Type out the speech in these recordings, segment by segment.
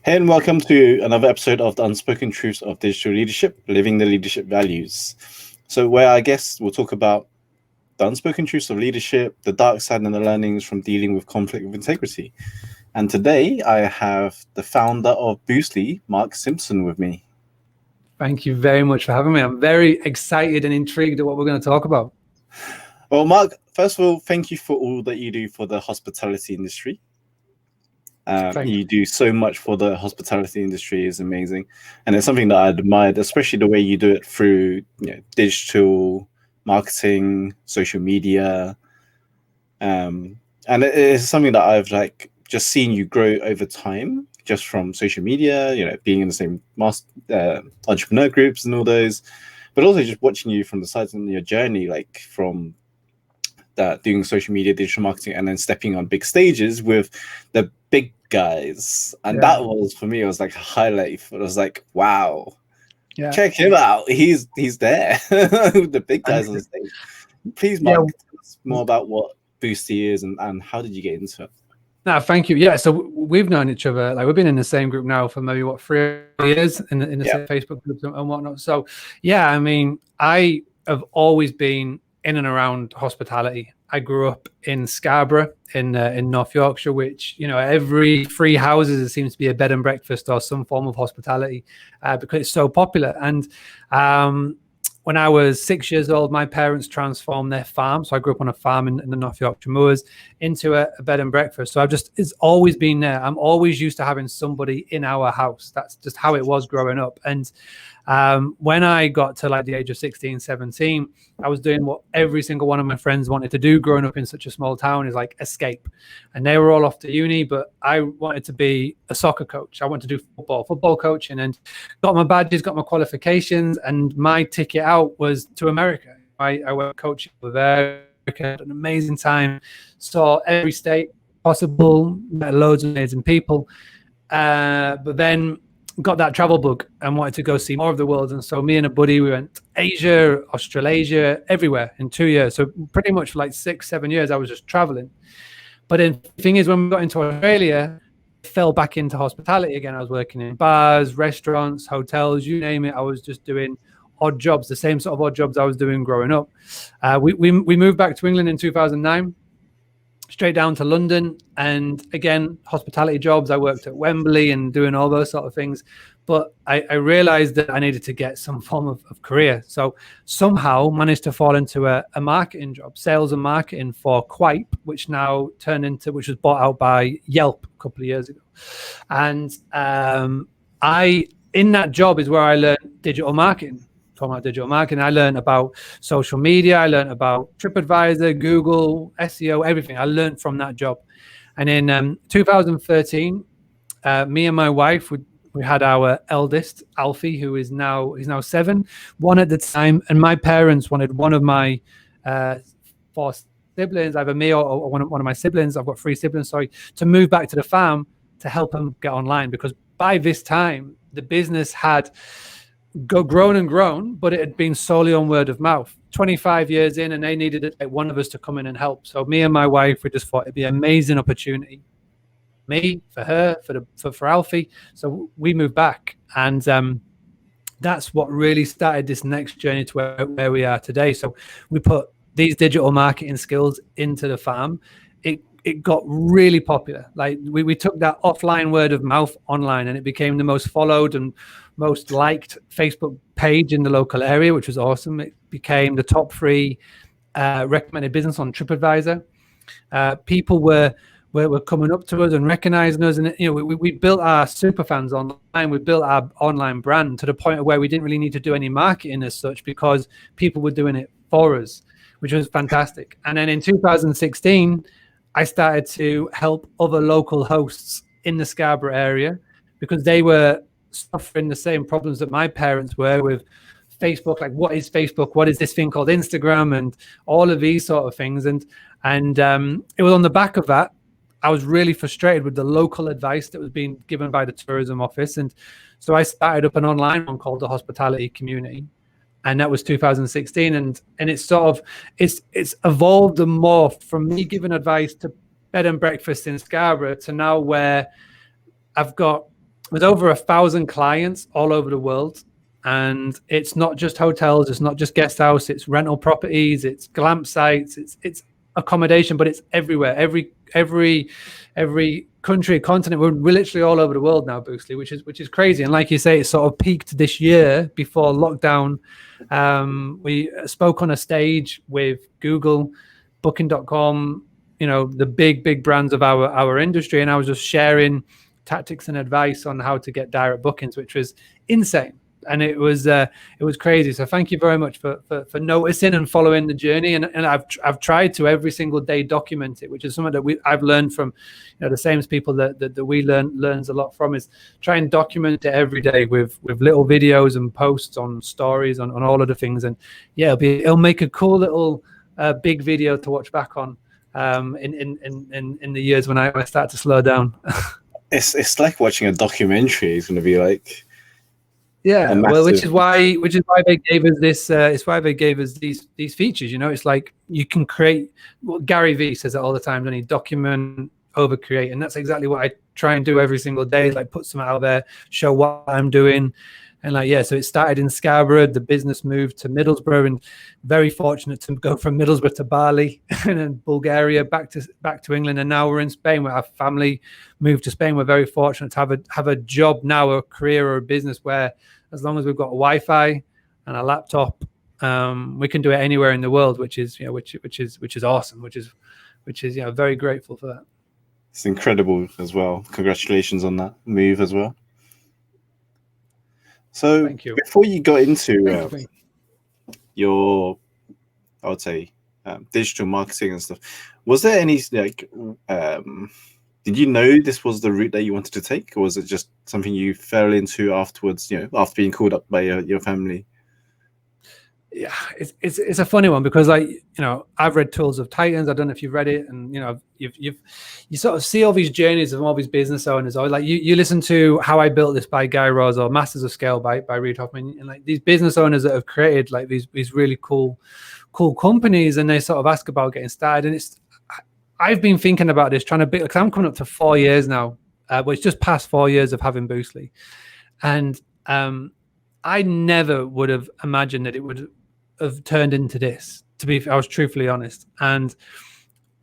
Hey, and welcome to another episode of the Unspoken Truths of Digital Leadership, Living the Leadership Values. So, where I guess we'll talk about the unspoken truths of leadership, the dark side, and the learnings from dealing with conflict with integrity. And today I have the founder of Boostly, Mark Simpson, with me. Thank you very much for having me. I'm very excited and intrigued at what we're going to talk about. Well, Mark, first of all, thank you for all that you do for the hospitality industry. You do so much for the hospitality industry. Is amazing, and it's something that I admired, especially the way you do it through digital marketing, social media, and it is something that I've just seen you grow over time, just from social media, being in the same entrepreneur groups and all those, but also just watching you from the sides on your journey, like from that doing social media, digital marketing, and then stepping on big stages with the big guys. And that was, for me, it was like a highlight. It was like, wow, check him out. He's there. The big guys on stage. Please, Mark, tell us more about what Boostly is and how did you get into it? No, thank you. Yeah, so we've known each other. Like, we've been in the same group now for maybe 3 years in the same Facebook groups and whatnot. So yeah, I mean, I have always been in and around hospitality. I grew up in Scarborough in North Yorkshire, which, every 3 houses there seems to be a bed and breakfast or some form of hospitality because it's so popular. And when I was 6 years old, my parents transformed their farm. So I grew up on a farm in the North Yorkshire Moors into a bed and breakfast. So it's always been there. I'm always used to having somebody in our house. That's just how it was growing up. And when I got to the age of 16, 17, I was doing what every single one of my friends wanted to do growing up in such a small town, is escape. And they were all off to uni, but I wanted to be a soccer coach. I wanted to do football coaching, and got my badges, got my qualifications, and my ticket out was to America. I went coaching with America, had an amazing time, saw every state possible, met loads of amazing people. But then got that travel bug and wanted to go see more of the world. And so me and a buddy, we went Asia, Australasia, everywhere in 2 years. So pretty much for 6, 7 years, I was just traveling. But then the thing is, when we got into Australia, I fell back into hospitality again. I was working in bars, restaurants, hotels, you name it. I was just doing odd jobs, the same sort of odd jobs I was doing growing up. We moved back to England in 2009. Straight down to London, and again, hospitality jobs. I worked at Wembley and doing all those sort of things, but I realized that I needed to get some form of career. So somehow managed to fall into a marketing job, sales and marketing for Quaip, which was bought out by Yelp a couple of years ago. And in that job is where I learned digital marketing. Talking about digital marketing, I learned about social media, I learned about TripAdvisor, Google, SEO, everything. I learned from that job. And in 2013, me and my wife, we had our eldest, Alfie, who is now 7, 1 at the time. And my parents wanted one of my 4 siblings, either me or one of my siblings, I've got 3 siblings, to move back to the farm to help them get online. Because by this time, the business had grown and grown, but it had been solely on word of mouth. 25 years in, and they needed one of us to come in and help. So me and my wife, we just thought it'd be an amazing opportunity. Me, for her, for Alfie. So we moved back, and that's what really started this next journey to where we are today. So we put these digital marketing skills into the farm. It got really popular. We took that offline word of mouth online, and it became the most followed and most liked Facebook page in the local area, which was awesome. It became the top 3 recommended business on TripAdvisor. People were coming up to us and recognizing us, and we built our super fans online. We built our online brand to the point of where we didn't really need to do any marketing as such, because people were doing it for us, which was fantastic. And then in 2016, I started to help other local hosts in the Scarborough area, because they were suffering the same problems that my parents were with Facebook. What is Facebook? What is this thing called Instagram? And all of these sort of things. And it was on the back of that, I was really frustrated with the local advice that was being given by the tourism office. And so I started up an online one called the Hospitality Community. And that was 2016. And it's it's evolved and morphed from me giving advice to bed and breakfast in Scarborough to now where I've got There's over 1,000 clients all over the world. And it's not just hotels, it's not just guest house, it's rental properties, it's glamp sites, it's accommodation, but it's everywhere. Every country, continent. We're literally all over the world now, Boostly, which is crazy. And like you say, it sort of peaked this year before lockdown. We spoke on a stage with Google, Booking.com, the big brands of our industry, and I was just sharing tactics and advice on how to get direct bookings, which was insane. And it was crazy. So thank you very much for noticing and following the journey. And I've tried to every single day document it, which is something that I've learned from the same people that we learns a lot from, is try and document it every day with little videos and posts on stories on all of the things. And yeah, it'll make a cool little big video to watch back on in the years when I start to slow down. It's like watching a documentary. It's going to be like. Yeah, well, which is why they gave us this. It's why they gave us these features. It's like you can create. Well, Gary Vee says it all the time. Don't he? Document over create, and that's exactly what I try and do every single day. Like put something out there, show what I'm doing, and so it started in Scarborough. The business moved to Middlesbrough, and very fortunate to go from Middlesbrough to Bali and then Bulgaria back to England, and now we're in Spain where our family moved to Spain. We're very fortunate to have a job now, a career or a business where, as long as we've got a Wi-Fi and a laptop, we can do it anywhere in the world, which is awesome. Which is very grateful for that. It's incredible as well. Congratulations on that move as well. So thank you. Before you got into your, I would say, digital marketing and stuff, was there any did you know this was the route that you wanted to take, or was it just something you fell into afterwards, after being called up by your family? Yeah, it's a funny one because I've read Tools of Titans. I don't know if you've read it, and you sort of see all these journeys of all these business owners, or like you listen to How I Built This by Guy Raz or Masters of Scale by Reid Hoffman, and like these business owners that have created like these really cool companies, and they sort of ask about getting started. And I've been thinking about this, trying to build, because I'm coming up to 4 years now, it's just past 4 years of having Boostly. And I never would have imagined that it would have turned into this, I was truthfully honest. And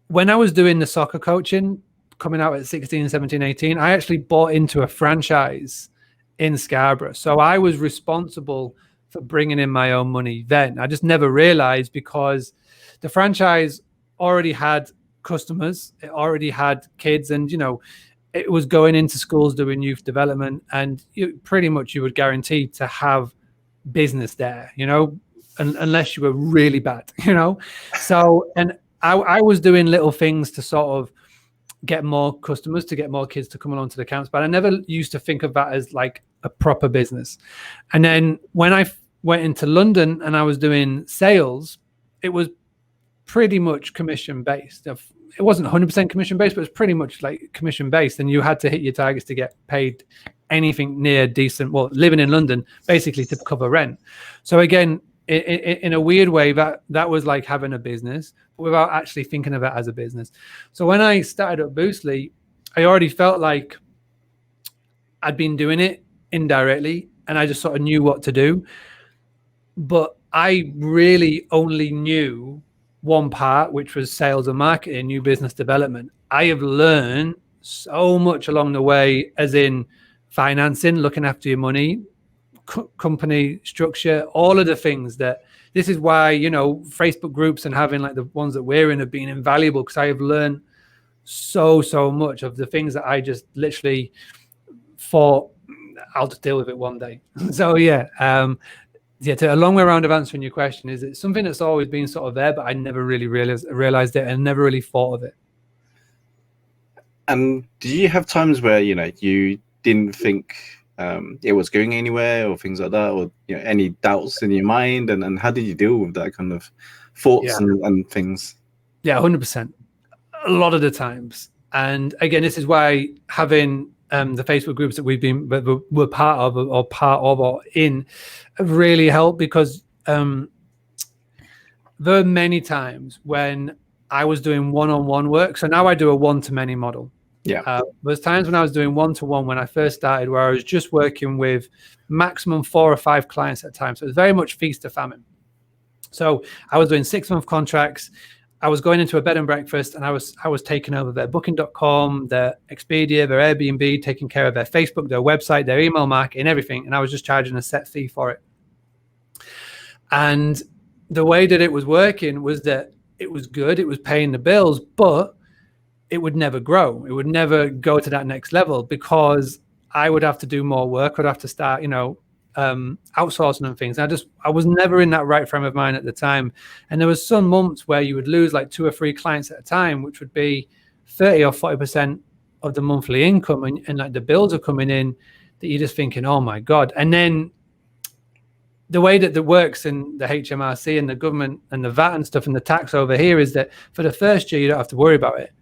when I was doing the soccer coaching, coming out at 16, 17, 18, I actually bought into a franchise in Scarborough. So I was responsible for bringing in my own money then. I just never realized, because the franchise already had customers, it already had kids, and it was going into schools doing youth development, and you would guarantee to have business there, unless you were really bad, so, and I was doing little things to sort of get more customers, to get more kids to come along to the camps, but I never used to think of that as like a proper business. And then when I went into London and I was doing sales, it was pretty much commission based. It wasn't 100% commission based, but it was pretty much like commission based, and you had to hit your targets to get paid anything near decent. Well, living in London, basically to cover rent. So again, in a weird way, that was like having a business, but without actually thinking of it as a business. So when I started at Boostly, I already felt like I'd been doing it indirectly, and I just sort of knew what to do. But I really only knew one part, which was sales and marketing, new business development. I have learned so much along the way, as in financing, looking after your money, company structure, all of the things that, this is why, Facebook groups and having like the ones that we're in have been invaluable, because I have learned so much of the things that I just literally thought I'll just deal with it one day. So yeah, to a long way around of answering your question, is it's something that's always been sort of there, but I never really realized it and never really thought of it. And do you have times where you didn't think it was going anywhere, or things like that, or any doubts in your mind, and how did you deal with that kind of thoughts and things? Yeah, 100%. A lot of the times. And again, this is why having the Facebook groups that we're part of or in really helped, because there are many times when I was doing one-on-one work. So now I do a one-to-many model. There's times when I was doing one-to-one when I first started, where I was just working with maximum 4 or 5 clients at a time. So it was very much feast or famine. So I was doing 6-month contracts. I was going into a bed and breakfast, and I was taking over their Booking.com, their Expedia, their Airbnb, taking care of their Facebook, their website, their email marketing, everything. And I was just charging a set fee for it. And the way that it was working was that it was good. It was paying the bills, but it would never grow. It would never go to that next level because I would have to do more work. I'd have to start, outsourcing and things. I was never in that right frame of mind at the time. And there was some months where you would lose like 2 or 3 clients at a time, which would be 30 or 40% of the monthly income. And like the bills are coming in that you're just thinking, oh my God. And then the way that it works in the HMRC and the government and the VAT and stuff and the tax over here is that for the first year, you don't have to worry about it.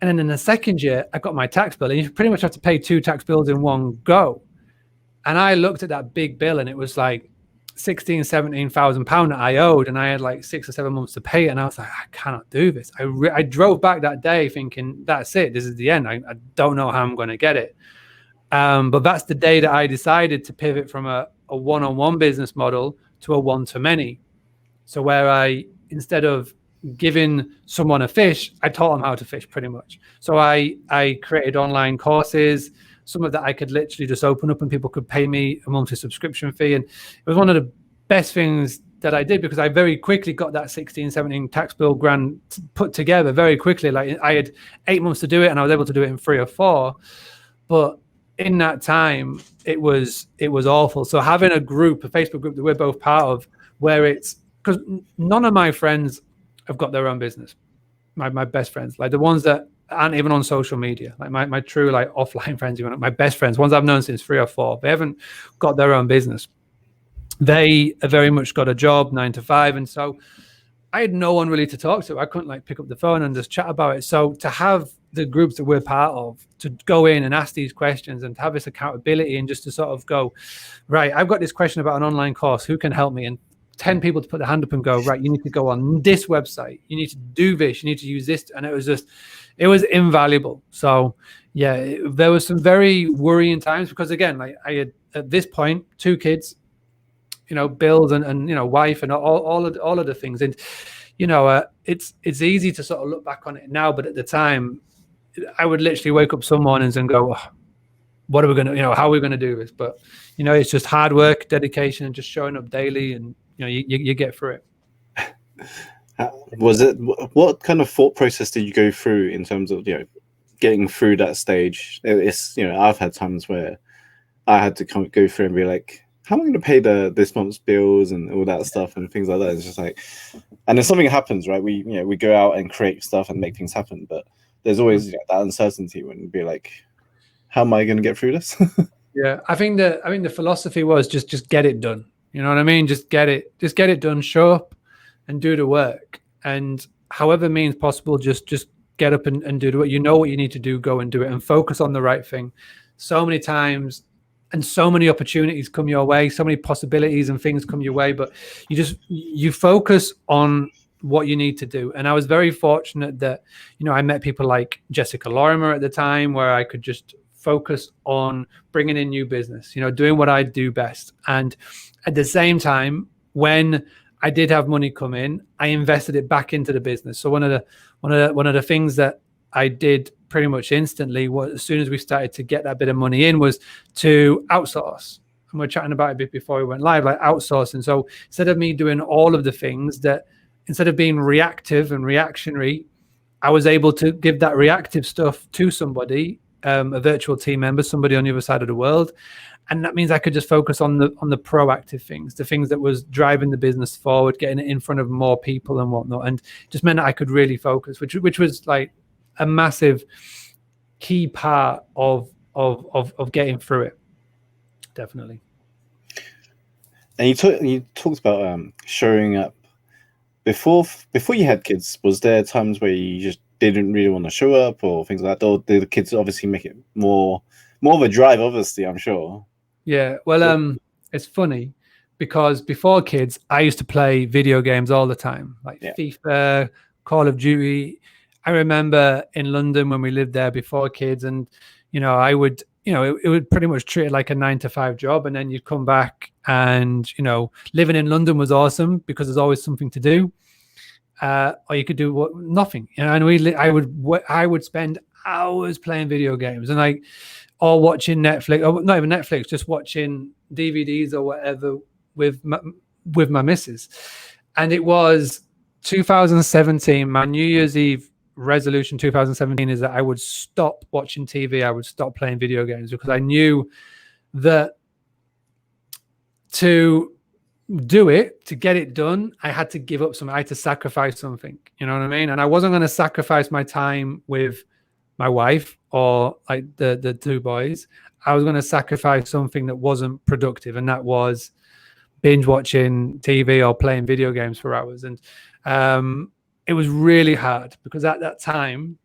And then in the second year, I got my tax bill, and you pretty much have to pay 2 tax bills in one go. And I looked at that big bill, and it was like £17,000 that I owed, and I had like 6 or 7 months to pay it. And I was like, I cannot do this. I drove back that day thinking, that's it. This is the end. I don't know how I'm going to get it. But that's the day that I decided to pivot from a one-on-one business model to a one-to-many. So where I, instead of giving someone a fish, I taught them how to fish pretty much. So I created online courses, some of that I could literally just open up and people could pay me a monthly subscription fee. And it was one of the best things that I did because I very quickly got that 16, 17 tax bill grand put together very quickly. Like I had 8 months to do it and I was able to do it in 3 or 4. But in that time, it was awful. So having a group, a Facebook group that we're both part of, where it's, because none of my friends have got their own business. My best friends, like the ones that aren't even on social media, like my true like offline friends, even my best friends, ones I've known since 3 or 4, they haven't got their own business. They have very much got a job 9 to 5, and so I had no one really to talk to. I couldn't like pick up the phone and just chat about it. So to have the groups that we're part of to go in and ask these questions and to have this accountability and just to sort of go, right, I've got this question about an online course, who can help me? And 10 people to put their hand up and go, right, you need to go on this website, you need to do this, you need to use this. And it was invaluable. So yeah, there was some very worrying times because again, like I had at this point 2 kids, bills and wife and all of the things. And it's easy to sort of look back on it now, but at the time I would literally wake up some mornings and go, oh, what are we going to, how are we going to do this? But it's just hard work, dedication, and just showing up daily, and you get through it. What kind of thought process did you go through in terms of getting through that stage? It's I've had times where I had to go through and be like, how am I going to pay this month's bills and all that stuff and things like that? It's just like, and then something happens, right? We go out and create stuff and make things happen, but there's always that uncertainty when you'd be like, how am I going to get through this? Yeah, I think the philosophy was just get it done. You know what I mean? Just get it done. Show up and do the work, and however means possible, just get up and do the work. You know what you need to do, go and do it, and focus on the right thing. So many times, and so many opportunities come your way, so many possibilities and things come your way, but you focus on what you need to do. And I was very fortunate that I met people like Jessica Lorimer at the time, where I could just focus on bringing in new business, doing what I do best. And at the same time, when I did have money come in, I invested it back into the business. So one of the things that I did pretty much instantly was, as soon as we started to get that bit of money in, was to outsource. And we're chatting about it a bit before we went live, like outsourcing. So instead of me doing all of the things, that instead of being reactive and reactionary, I was able to give that reactive stuff to somebody, a virtual team member, somebody on the other side of the world. And that means I could just focus on the proactive things, the things that was driving the business forward, getting it in front of more people and whatnot. And just meant that I could really focus, which was like a massive key part of getting through it. Definitely. And you talked about showing up before you had kids. Was there times where you just didn't really want to show up or things like that? Or did the kids obviously make it more of a drive, obviously, I'm sure? Yeah, well, it's funny because before kids, I used to play video games all the time, like FIFA, Call of Duty. I remember in London when we lived there before kids, and I would, it would pretty much treat it like a 9 to 5 job, and then you'd come back, and living in London was awesome because there's always something to do, or you could do nothing. And I would spend hours playing video games, and or watching Netflix, or not even Netflix, just watching DVDs or whatever with my missus. And it was 2017, my New Year's Eve resolution 2017 is that I would stop watching TV, I would stop playing video games, because I knew that to do it, to get it done, I had to give up something, I had to sacrifice something, you know what I mean? And I wasn't going to sacrifice my time with my wife or like the two boys. I was going to sacrifice something that wasn't productive, and that was binge watching TV or playing video games for hours. And it was really hard because at that time,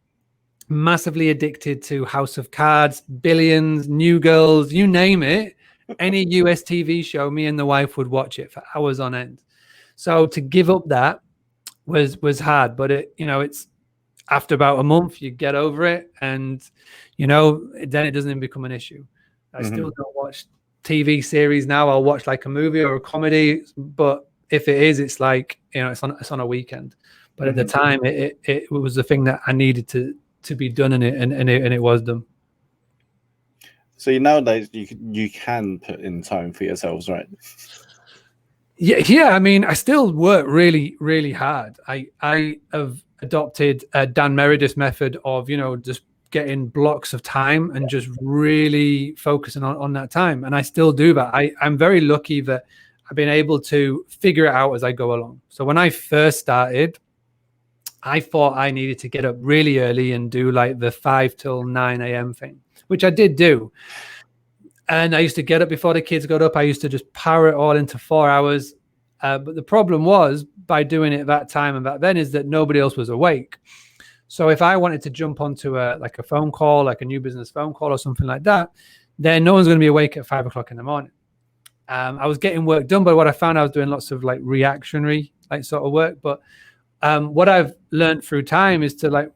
massively addicted to House of Cards, Billions, New Girls, you name it. Any US TV show, me and the wife would watch it for hours on end. So to give up that was hard, but it's after about a month, you get over it, and then it doesn't even become an issue. I still don't watch TV series now. I'll watch like a movie or a comedy, but if it is, it's like it's on a weekend. But at the time, it was the thing that I needed to be done in it, and it was done. So nowadays you can put in time for yourselves, right? Yeah. I mean, I still work really, really hard. I have adopted a Dan Meredith's method of just getting blocks of time and just really focusing on that time, and I still do that. I'm very lucky that I've been able to figure it out as I go along. So when I first started, I thought I needed to get up really early and do like the 5 till 9 a.m. thing, which I did do. And I used to get up before the kids got up. I used to just power it all into 4 hours. But the problem was, by doing it that time and back then, is that nobody else was awake. So if I wanted to jump onto a phone call, like a new business phone call or something like that, then no one's going to be awake at 5 o'clock in the morning. I was getting work done, but what I found, I was doing lots of like reactionary sort of work. But what I've learned through time is to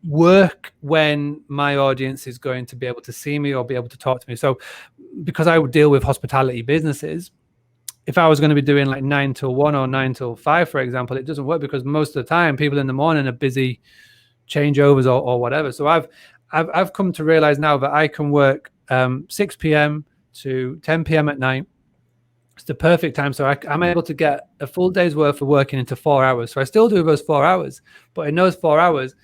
work when my audience is going to be able to see me or be able to talk to me. So because I would deal with hospitality businesses, if I was going to be doing like 9 till 1 or 9 till 5, for example, it doesn't work because most of the time people in the morning are busy changeovers or whatever. So I've come to realize now that I can work 6 p.m. to 10 p.m. at night. It's the perfect time. So I'm able to get a full day's worth of working into 4 hours. So I still do those 4 hours, but in those 4 hours,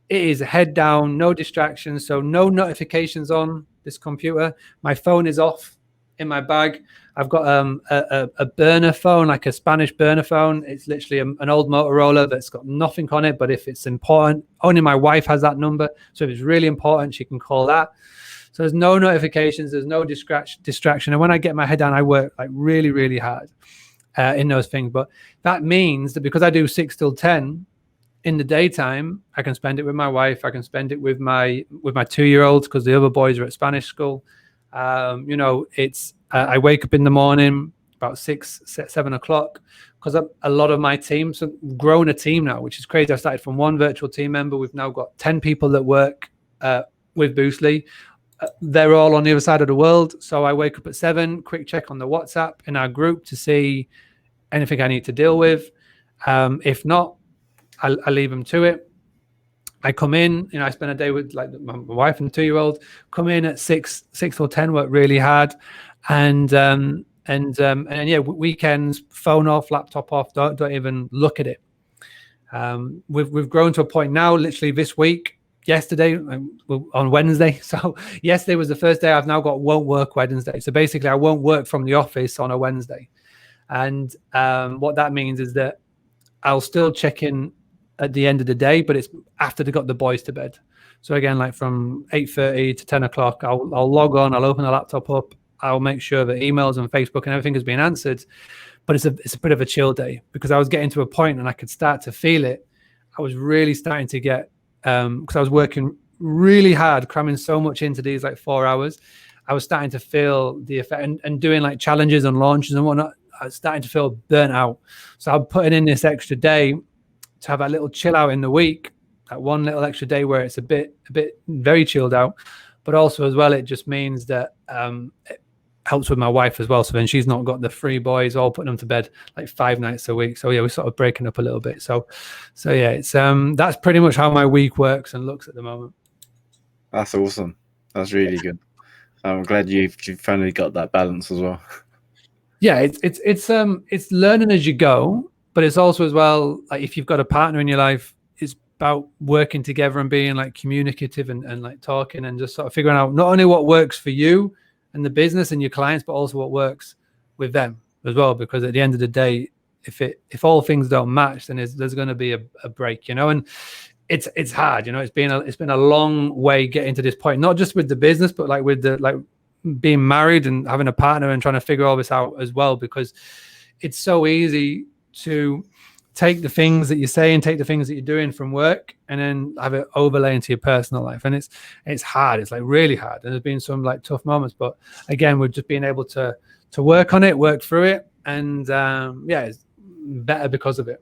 it is head down, no distractions. So no notifications on this computer. My phone is off in my bag. I've got a burner phone, like a Spanish burner phone. It's literally an old Motorola that's got nothing on it. But if it's important, only my wife has that number. So if it's really important, she can call that. So there's no notifications, there's no distraction. And when I get my head down, I work like really, really hard in those things. But that means that because I do 6 till 10 in the daytime, I can spend it with my wife. I can spend it with my 2-year-olds because the other boys are at Spanish school. I wake up in the morning about 6, 7 o'clock because a lot of my team, so I've grown a team now, which is crazy. I started from 1 virtual team member. We've now got 10 people that work with Boostly. They're all on the other side of the world. So I wake up at 7, quick check on the WhatsApp in our group to see anything I need to deal with. If not, I leave them to it. I come in, I spend a day with like my wife and 2-year-old, come in at 6 or 10, work really hard. And weekends, phone off, laptop off, don't even look at it. We've grown to a point now, literally this week, yesterday on Wednesday. So yesterday was the first day I've now got won't work Wednesday. So basically I won't work from the office on a Wednesday. And what that means is that I'll still check in at the end of the day, but it's after they got the boys to bed. So again, like from 8:30 to 10 o'clock, I'll log on, I'll open the laptop up, I'll make sure that emails and Facebook and everything has been answered. But it's a bit of a chill day because I was getting to a point and I could start to feel it. I was really starting to get because I was working really hard, cramming so much into these like 4 hours. I was starting to feel the effect and doing like challenges and launches and whatnot. I was starting to feel burnt out. So I'm putting in this extra day to have a little chill out in the week that one little extra day where it's a bit very chilled out, but also as well, it just means that it helps with my wife as well. So then she's not got the 3 boys all putting them to bed like 5 nights a week. So yeah, we're sort of breaking up a little bit. So yeah, it's that's pretty much how my week works and looks at the moment. That's awesome. That's really good. I'm glad you've finally got that balance as well. Yeah, it's learning as you go, but it's also as well, like if you've got a partner in your life, it's about working together and being like communicative and like talking and just sort of figuring out not only what works for you and the business and your clients, but also what works with them as well. Because at the end of the day, if all things don't match, then there's going to be a break, you know. And it's hard, you know. It's been a long way getting to this point, not just with the business, but like with the like being married and having a partner and trying to figure all this out as well, because it's so easy to take the things that you say and take the things that you're doing from work and then have it overlay into your personal life. And it's hard. It's like really hard. And there's been some like tough moments, but again, we've just been able to work on it, work through it. And yeah, it's better because of it.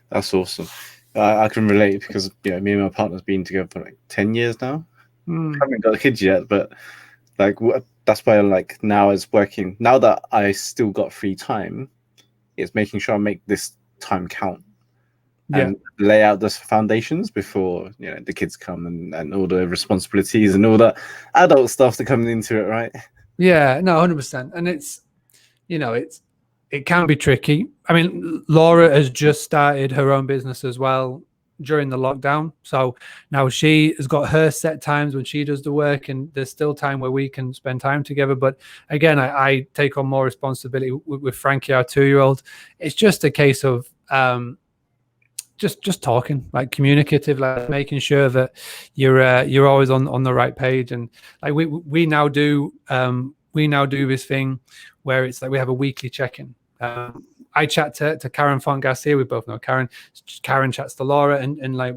That's awesome. I can relate because, you know, me and my partner's been together for like 10 years now. Haven't got kids yet, but like that's why like now it's working. Now that I still got free time, it's making sure I make this time count and lay out the foundations before, you know, the kids come and all the responsibilities and all that adult stuff that comes into it, right? Yeah, no, 100%. And it's, you know, it can be tricky. I mean, Laura has just started her own business as well during the lockdown. So now she has got her set times when she does the work, and there's still time where we can spend time together. But again, I take on more responsibility with Frankie, our 2-year-old. It's just a case of just talking, like communicative, like making sure that you're always on the right page. And like we now do this thing where it's like we have a weekly check-in. I chat to Karen Font Garcia. We both know Karen. Karen chats to Laura, and like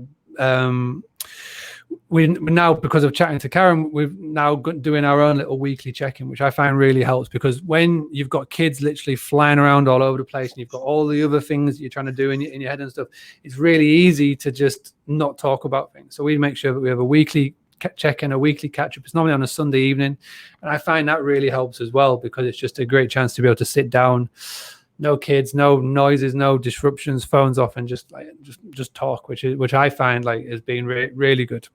we now, because of chatting to Karen, we've now doing our own little weekly check-in, which I find really helps, because when you've got kids literally flying around all over the place and you've got all the other things that you're trying to do in your head and stuff, it's really easy to just not talk about things. So we make sure that we have a weekly check-in, a weekly catch-up. It's normally on a Sunday evening, and I find that really helps as well, because it's just a great chance to be able to sit down, no kids, no noises, no disruptions, phones off, and just talk, which I find like has been really good.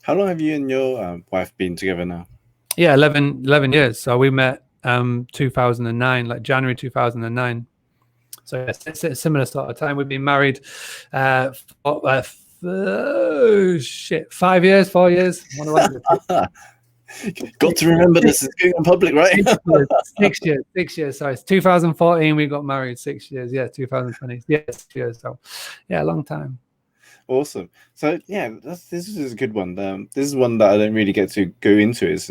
How long have you and your wife been together now? Yeah, 11 years. So we met 2009, like January 2009. So yeah, it's a similar sort of time. We've been married 5 years, 4 years. Got to remember this is going on public, right? 6 years. Sorry, it's 2014 we got married. 6 years. Yeah, 2020. Yeah, 6 years. So yeah, a long time. Awesome. So yeah, this is a good one. This is one that I don't really get to go into. Is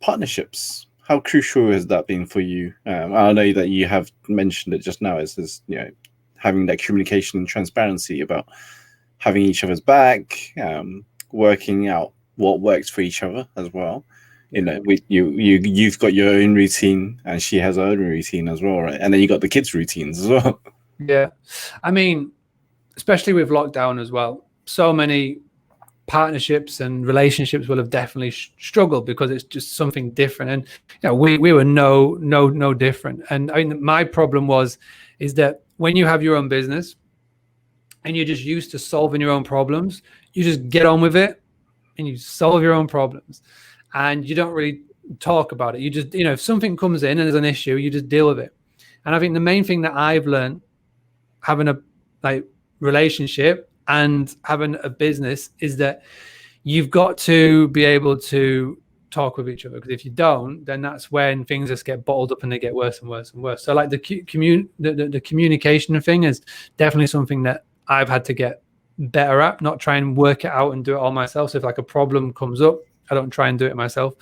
partnerships. How crucial has that been for you? I know that you have mentioned it just now. Is you know, having that communication and transparency about having each other's back, working out what works for each other as well. You know, you've got your own routine and she has her own routine as well, right? And then you got the kids' routines as well. Yeah, I mean, especially with lockdown as well, so many partnerships and relationships will have definitely struggled because it's just something different. And you know, we were no different. And I mean, my problem is that when you have your own business and you're just used to solving your own problems, you just get on with it and you solve your own problems, and you don't really talk about it. You just, you know, if something comes in and there's an issue, you just deal with it. And I think the main thing that I've learned having a like relationship and having a business is that you've got to be able to talk with each other, because if you don't, then that's when things just get bottled up and they get worse and worse and worse. So like the communication thing is definitely something that I've had to get better at, not try and work it out and do it all myself. So if like a problem comes up, I don't try and do it myself.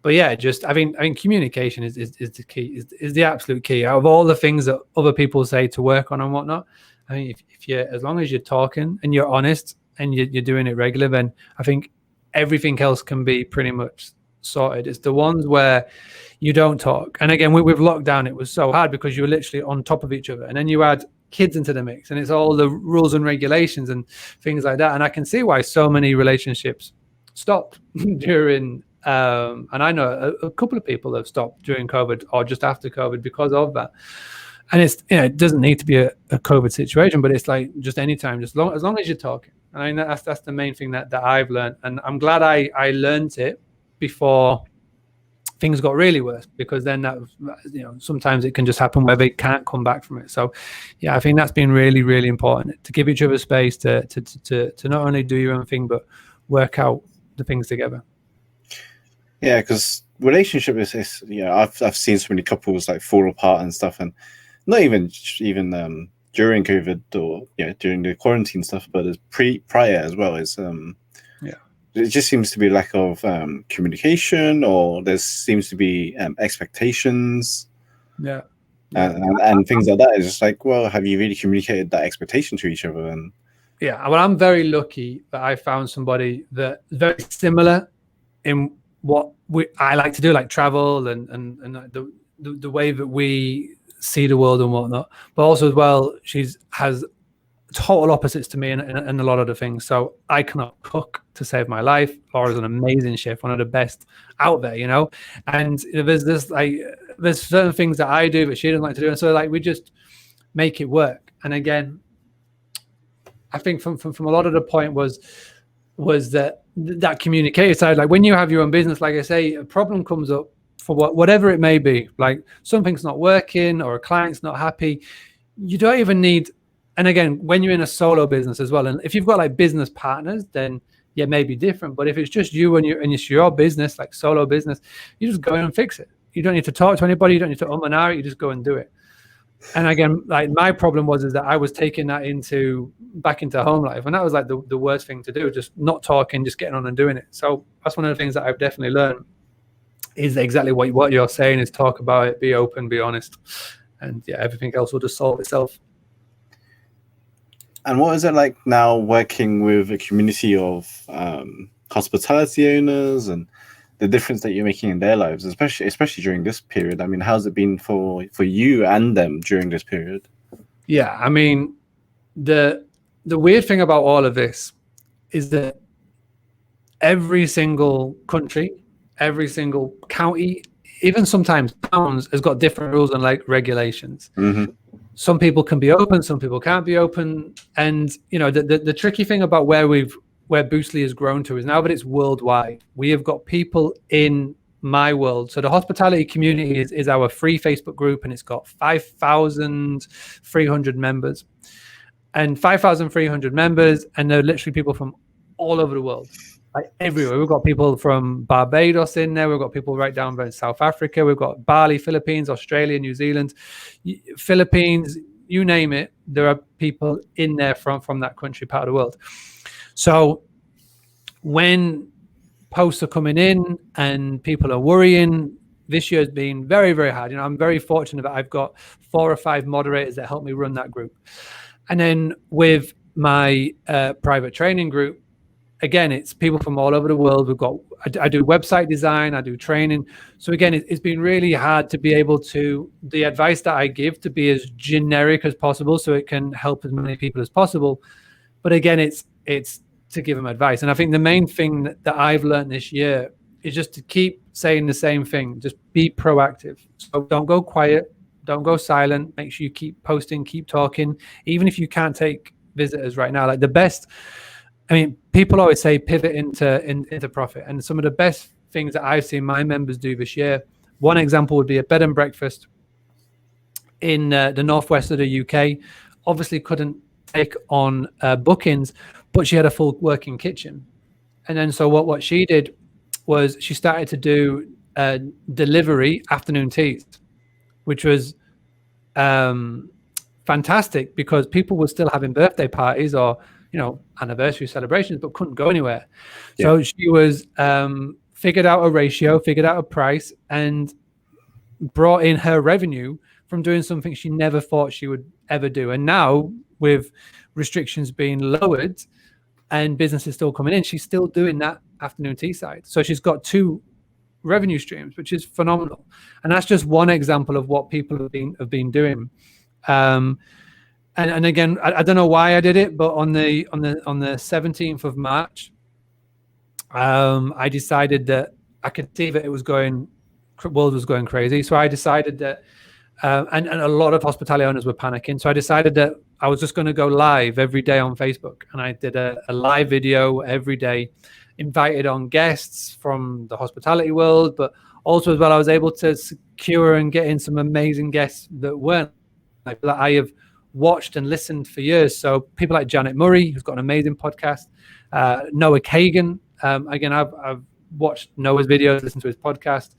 But yeah, just I mean communication is the key, is the absolute key. Out of all the things that other people say to work on and whatnot, I mean, if you're, as long as you're talking and you're honest and you're doing it regular, then I think everything else can be pretty much sorted. It's the ones where you don't talk. And again, with lockdown, it was so hard because you were literally on top of each other. And then you had kids into the mix, and it's all the rules and regulations and things like that. And I can see why so many relationships stopped during and I know a couple of people have stopped during COVID or just after COVID because of that. And it's, it doesn't need to be a COVID situation, but it's like just anytime, just as long as you're talking. And I mean, that's the main thing that I've learned, and I'm glad I learned it before things got really worse, because then that, sometimes it can just happen where they can't come back from it. So yeah, I think that's been really, really important, to give each other space to not only do your own thing but work out the things together. Yeah, because relationship is I've seen so many couples like fall apart and stuff, and not even during COVID or during the quarantine stuff, but it's prior as well. It's it just seems to be lack of communication, or there seems to be expectations. Yeah. And things like that. It's just like, well, have you really communicated that expectation to each other? And yeah, well, I'm very lucky that I found somebody that is very similar in what I like to do, like travel and the way that we see the world and whatnot. But also as well, has total opposites to me in a lot of the things. So I cannot cook to save my life. Laura's an amazing chef, one of the best out there, and there's certain things that I do that she doesn't like to do, and so like we just make it work. And again, I think from a lot of the point was that communicative side. Like when you have your own business, like I say, a problem comes up for whatever it may be, like something's not working or a client's not happy, you don't even need. And again, when you're in a solo business as well, and if you've got like business partners, then yeah, maybe different. But if it's just you and it's your business, like solo business, you just go in and fix it. You don't need to talk to anybody. You don't need to and ahh. You just go and do it. And again, like my problem is that I was taking that back into home life, and that was like the worst thing to do, just not talking, just getting on and doing it. So that's one of the things that I've definitely learned, is exactly what you're saying, is talk about it, be open, be honest, and yeah, everything else will just solve itself. And what is it like now working with a community of hospitality owners, and the difference that you're making in their lives, especially during this period? I mean, how's it been for you and them during this period? Yeah, I mean, the weird thing about all of this is that every single country, every single county, even sometimes towns, has got different rules and like regulations. Mm-hmm. Some people can be open, some people can't be open. And the tricky thing about where Boostly has grown to is now that it's worldwide. We have got people in my world. So the hospitality community is our free Facebook group, and it's got 5,300 members. And 5,300 members, and they're literally people from all over the world, like everywhere. We've got people from Barbados in there. We've got people right down in South Africa. We've got Bali, Philippines, Australia, New Zealand, Philippines, you name it. There are people in there from that country, part of the world. So when posts are coming in and people are worrying, this year has been very, very hard. I'm very fortunate that I've got 4 or 5 moderators that help me run that group. And then with my private training group, again, it's people from all over the world. I do website design, I do training. So again, it's been really hard to be able to, the advice that I give, to be as generic as possible so it can help as many people as possible. But again, it's to give them advice. And I think the main thing that I've learned this year is just to keep saying the same thing. Just be proactive. So don't go quiet, don't go silent. Make sure you keep posting, keep talking, even if you can't take visitors right now. Like the best, I mean, people always say pivot into profit. And some of the best things that I've seen my members do this year, one example would be a bed and breakfast in the northwest of the UK. Obviously couldn't take on bookings, but she had a full working kitchen. And then so what she did was she started to do delivery afternoon teas, which was fantastic, because people were still having birthday parties or anniversary celebrations, but couldn't go anywhere. Yeah. So she was figured out a ratio, figured out a price, and brought in her revenue from doing something she never thought she would ever do. And now, with restrictions being lowered and businesses still coming in, she's still doing that afternoon tea side. So she's got 2 revenue streams, which is phenomenal. And that's just one example of what people have been doing. and again, I don't know why I did it, but on the 17th of March, I decided that I could see that it was world was going crazy. So I decided that, and a lot of hospitality owners were panicking. So I decided that I was just going to go live every day on Facebook, and I did a live video every day, invited on guests from the hospitality world, but also as well, I was able to secure and get in some amazing guests that weren't like that I have watched and listened for years. So people like Janet Murray, who's got an amazing podcast, Noah Kagan. Again, I've watched Noah's videos, listened to his podcast.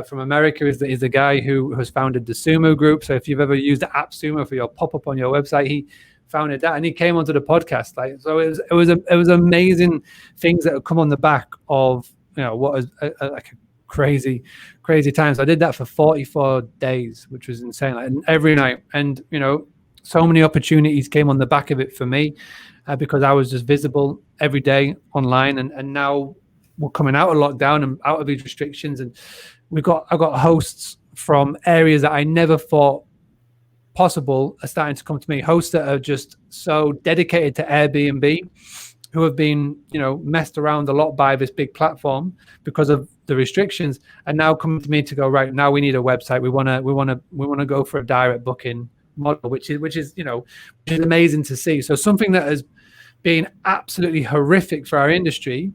From America is the guy who has founded the Sumo Group. So if you've ever used the app Sumo for your pop-up on your website, he founded that, and he came onto the podcast. Like, so it was amazing things that have come on the back of, you know, what is like a crazy times. I did that for 44 days, which was insane, like every night. And you know, so many opportunities came on the back of it for me, because I was just visible every day online. And now we're coming out of lockdown and out of these restrictions, and I got hosts from areas that I never thought possible are starting to come to me. Hosts that are just so dedicated to Airbnb, who have been, you know, messed around a lot by this big platform because of the restrictions, and now coming to me to go, right, now we need a website. We want to go for a direct booking model, which is you know, which is amazing to see. So something that has been absolutely horrific for our industry,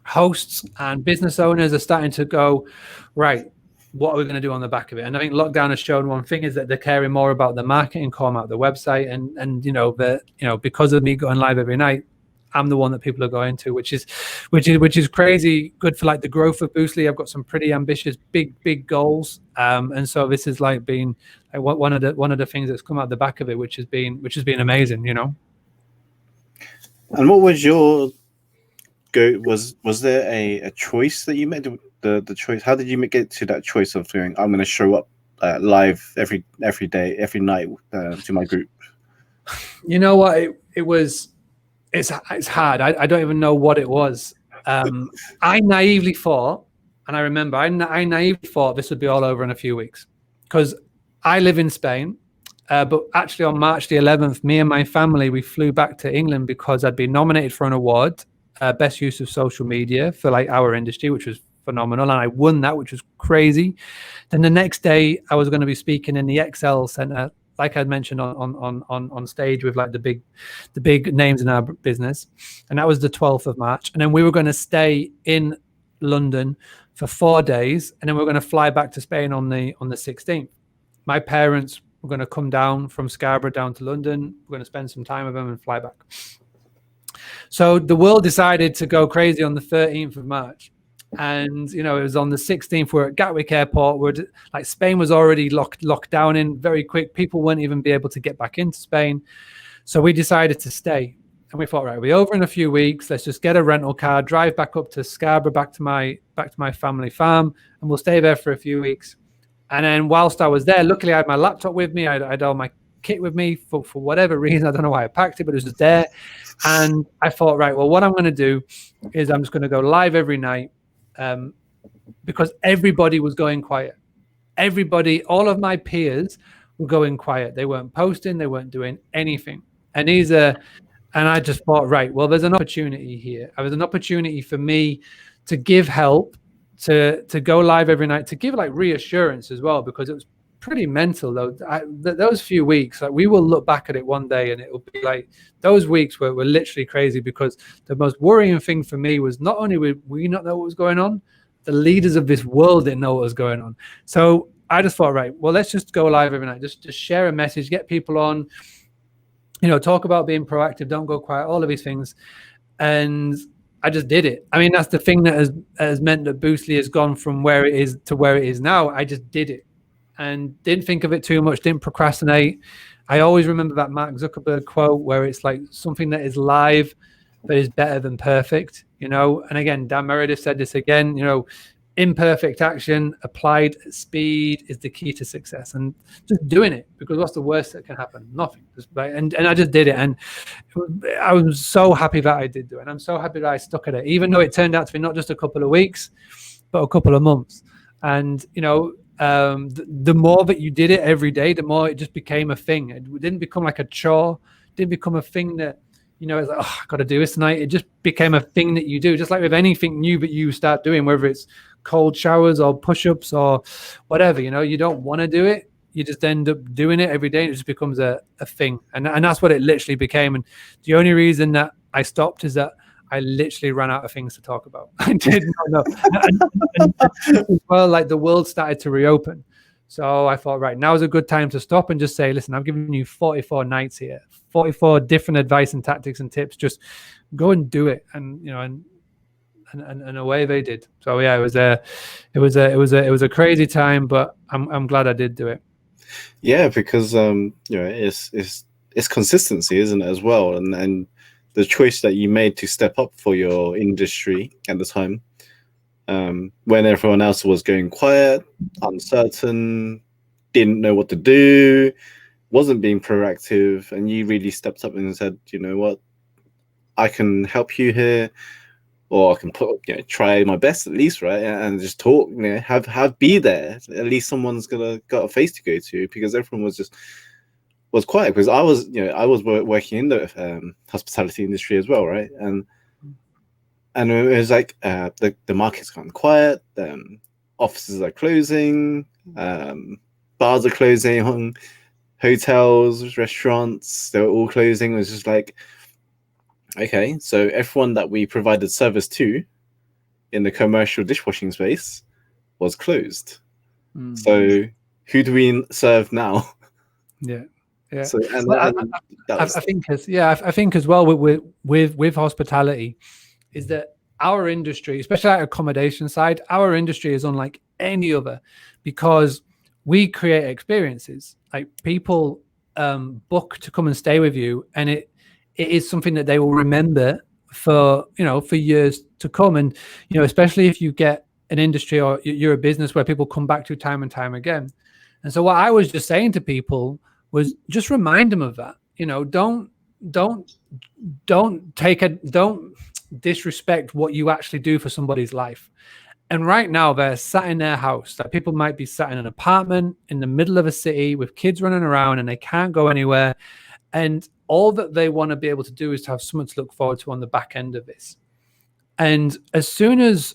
hosts and business owners are starting to go, right, what are we going to do on the back of it? And I think lockdown has shown one thing, is that they're caring more about the marketing, calling out the website, and you know, because of me going live every night, I'm the one that people are going to, which is crazy good for like the growth of Boostly. I've got some pretty ambitious, big goals, and so this is like being like one of the things that's come out the back of it, which has been amazing, you know. And what was your go? Was there a choice that you made? The choice? How did you get to that choice of going, I'm going to show up live every day, every night to my group? You know what? It's hard. I don't even know what it was. I naively thought, and I remember I naively thought this would be all over in a few weeks, because I live in Spain. But actually on March the 11th, me and my family, we flew back to England because I'd been nominated for an award, best use of social media for like our industry, which was phenomenal. And I won that, which was crazy. Then the next day I was going to be speaking in the XL Center, like I'd mentioned on stage with like the big names in our business. And that was the 12th of March. And then we were going to stay in London for 4 days. And then we we're going to fly back to Spain on the 16th. My parents were going to come down from Scarborough down to London. We're going to spend some time with them and fly back. So the world decided to go crazy on the 13th of March. And, you know, it was on the 16th, we're at Gatwick Airport. We're like, Spain was already locked down in very quick. People wouldn't even be able to get back into Spain. So we decided to stay. And we thought, right, we're over in a few weeks. Let's just get a rental car, drive back up to Scarborough, back to my family farm, and we'll stay there for a few weeks. And then whilst I was there, luckily I had my laptop with me. I had all my kit with me for whatever reason. I don't know why I packed it, but it was just there. And I thought, right, well, what I'm going to do is I'm just going to go live every night, because everybody was going quiet. Everybody, all of my peers were going quiet. They weren't posting. They weren't doing anything. And I just thought, right, well, there's an opportunity here. There's an opportunity for me to give help, to go live every night, to give like reassurance as well, because it was pretty mental though. Those few weeks, like, we will look back at it one day and it will be like, those weeks were literally crazy, because the most worrying thing for me was not only did we not know what was going on, the leaders of this world didn't know what was going on. So I just thought, right, well, let's just go live every night, just share a message, get people on, you know, talk about being proactive, don't go quiet, all of these things. And I just did it. I mean, that's the thing that has meant that Boostly has gone from where it is to where it is now. I just did it and didn't think of it too much, didn't procrastinate. I always remember that Mark Zuckerberg quote where it's like, something that is live that is better than perfect, you know. And again, Dan Meredith said this again, you know, imperfect action applied at speed is the key to success. And just doing it, because what's the worst that can happen? Nothing. And I just did it. And I was so happy that I did do it. And I'm so happy that I stuck at it, even though it turned out to be not just a couple of weeks, but a couple of months. And, you know, the more that you did it every day, the more it just became a thing. It didn't become like a chore. It didn't become a thing that, it's like, oh, I got to do this tonight. It just became a thing that you do, just like with anything new that you start doing, whether it's cold showers or push-ups or whatever. You don't want to do it. You just end up doing it every day, and it just becomes a thing. And that's what it literally became. And the only reason that I stopped is that I literally ran out of things to talk about. I did not know. And well, like the world started to reopen. So I thought, right, now's a good time to stop and just say, listen, I've given you 44 nights here, 44 different advice and tactics and tips. Just go and do it. And, and away they did. So yeah, it was a crazy time, but I'm glad I did do it. Yeah, because it's consistency, isn't it, as well, and the choice that you made to step up for your industry at the time, when everyone else was going quiet, uncertain, didn't know what to do, wasn't being proactive, and you really stepped up and said, you know what, I can help you here, or I can try my best at least, right? And just talk, have be there. At least someone's got a face to go to, because everyone was quiet. Because I was working in the hospitality industry as well, right? And it was like the market's gone quiet. Offices are closing, bars are closing, hotels, restaurants, they were all closing. It was just like, okay, so everyone that we provided service to in the commercial dishwashing space was closed. So who do we serve now? Yeah. Yeah. So I think as well with hospitality is that our industry, especially our accommodation side, our industry is unlike any other, because we create experiences. Like people book to come and stay with you, and it is something that they will remember for years to come. And especially if you get an industry or you're a business where people come back to time and time again. And so what I was just saying to people was just remind them of that. Don't disrespect what you actually do for somebody's life. And right now they're sat in their house. That people might be sat in an apartment in the middle of a city with kids running around, and they can't go anywhere. And all that they want to be able to do is to have something to look forward to on the back end of this. And as soon as